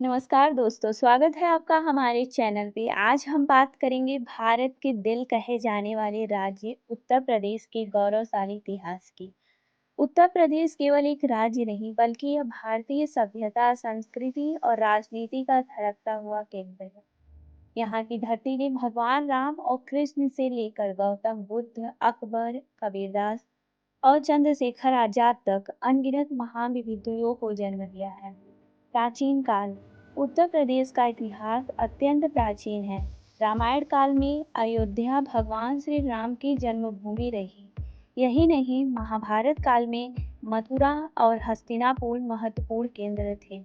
नमस्कार दोस्तों, स्वागत है आपका हमारे चैनल पे। आज हम बात करेंगे भारत के दिल कहे जाने वाले राज्य उत्तर प्रदेश के गौरवशाली इतिहास की। उत्तर प्रदेश केवल एक राज्य नहीं, बल्कि यह भारतीय सभ्यता, संस्कृति और राजनीति का धड़कता हुआ केंद्र है। यहाँ की धरती ने भगवान राम और कृष्ण से लेकर गौतम बुद्ध, अकबर, कबीरदास और चंद्रशेखर आजाद तक अनगिनत महान विभूतियों को जन्म दिया है। प्राचीन काल। उत्तर प्रदेश का इतिहास अत्यंत प्राचीन है। रामायण काल में अयोध्या भगवान श्री राम की जन्मभूमि रही। यही नहीं, महाभारत काल में मथुरा और हस्तिनापुर महत्वपूर्ण केंद्र थे।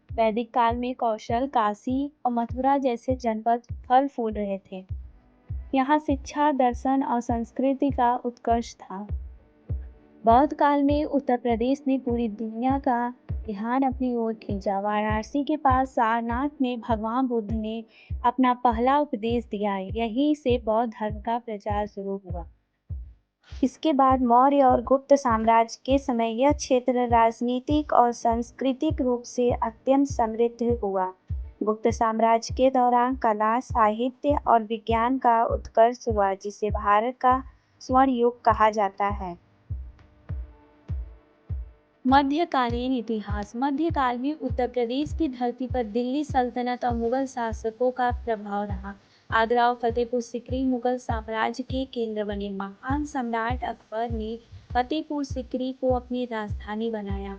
वैदिक काल में कौशल, काशी और मथुरा जैसे जनपद फल फूल रहे थे। यहाँ शिक्षा, दर्शन और संस्कृति का उत्कर्ष था। बौद्ध काल में उत्तर प्रदेश ने पूरी दुनिया का ध्यान अपनी ओर खींचा। वाराणसी के पास सारनाथ में भगवान बुद्ध ने अपना पहला उपदेश दिया। यहीं से बौद्ध धर्म का प्रचार शुरू हुआ। इसके बाद मौर्य और गुप्त साम्राज्य के समय यह क्षेत्र राजनीतिक और सांस्कृतिक रूप से अत्यंत समृद्ध हुआ। गुप्त साम्राज्य के दौरान कला, साहित्य और विज्ञान का उत्कर्ष हुआ, जिसे भारत का स्वर्ण युग कहा जाता है। मध्यकालीन इतिहास। मध्यकाल में उत्तर प्रदेश की धरती पर दिल्ली सल्तनत और मुगल शासकों का प्रभाव रहा। आगरा और फतेहपुर सिकरी मुगल साम्राज्य के केंद्र बने। महान सम्राट अकबर ने फतेहपुर सिकरी को अपनी राजधानी बनाया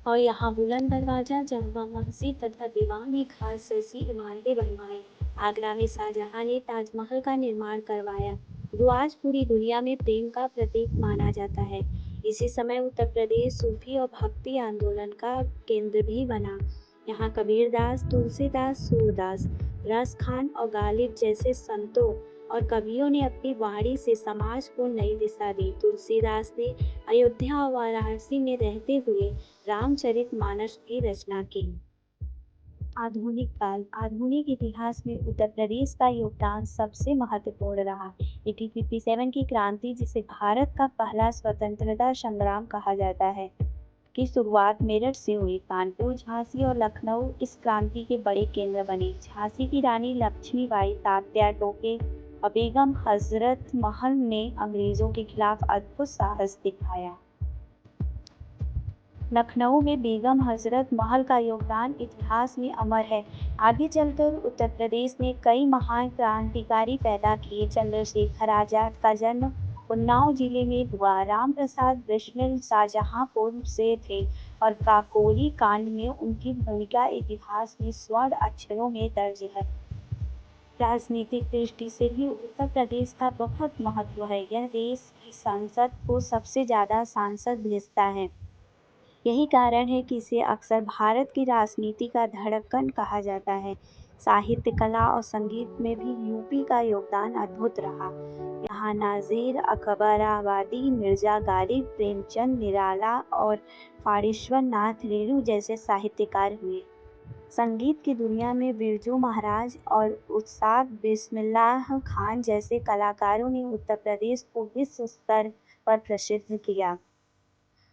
और यहाँ बुलंद दरवाजा, जामा मस्जिद तथा दीवान खास जैसी इमारतें बनवाई। आगरा में शाहजहां ने ताजमहल का निर्माण करवाया, जो आज पूरी दुनिया में प्रेम का प्रतीक माना जाता है। इसी समय उत्तर प्रदेश सूफी और भक्ति आंदोलन का केंद्र भी बना। यहाँ कबीरदास, तुलसीदास, सूरदास, रस खान और गालिब जैसे संतों और कवियों ने अपनी वाणी से समाज को नई दिशा दी। तुलसीदास ने अयोध्या और वाराणसी में रहते हुए रामचरितमानस की रचना की। आधुनिक काल। आधुनिक इतिहास में उत्तर प्रदेश का योगदान सबसे महत्वपूर्ण रहा। 1857 की क्रांति, जिसे भारत का पहला स्वतंत्रता संग्राम कहा जाता है, की शुरुआत मेरठ से हुई। कानपुर, झांसी और लखनऊ इस क्रांति के बड़े केंद्र बने। झांसी की रानी लक्ष्मीबाई, तात्या टोपे और बेगम हजरत महल ने अंग्रेजों के खिलाफ अद्भुत साहस दिखाया। लखनऊ में बेगम हजरत महल का योगदान इतिहास में अमर है। आगे चलकर उत्तर प्रदेश ने कई महान क्रांतिकारी पैदा किए। चंद्रशेखर आजाद का जन्म उन्नाव जिले में हुआ। राम प्रसाद बिस्मिल शाहजहांपुर से थे और काकोरी कांड में उनकी भूमिका इतिहास में स्वर्ण अक्षरों में दर्ज है। राजनीतिक दृष्टि से भी उत्तर प्रदेश का बहुत महत्व है। यह देश की संसद को सबसे ज्यादा सांसद भेजता है। यही कारण है कि इसे अक्सर भारत की राजनीति का धड़कन कहा जाता है। साहित्य, कला और संगीत में भी यूपी का योगदान अद्भुत रहा। यहाँ नाज़िर, अकबराबादी, मिर्जा गालिब, प्रेमचंद, निराला और फाड़ेश्वर नाथ रेणु जैसे साहित्यकार हुए। संगीत की दुनिया में बिरजू महाराज और उस्ताद बिस्मिल्लाह खान जैसे कलाकारों ने उत्तर प्रदेश को विश्व स्तर पर प्रसिद्ध किया।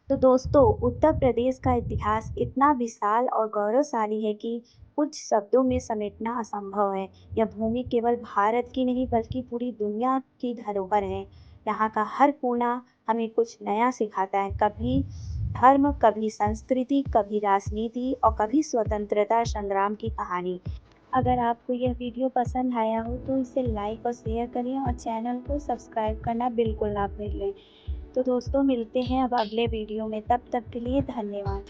तो दोस्तों, उत्तर प्रदेश का इतिहास इतना विशाल और गौरवशाली है कि कुछ शब्दों में समेटना असंभव है। यह भूमि केवल भारत की नहीं, बल्कि पूरी दुनिया की धरोहर है। यहाँ का हर कोना हमें कुछ नया सिखाता है। कभी धर्म, कभी संस्कृति, कभी राजनीति और कभी स्वतंत्रता संग्राम की कहानी। अगर आपको यह वीडियो पसंद आया हो तो इसे लाइक और शेयर करें और चैनल को सब्सक्राइब करना बिल्कुल ना भूलें। तो दोस्तों, मिलते हैं अब अगले वीडियो में। तब तक के लिए धन्यवाद।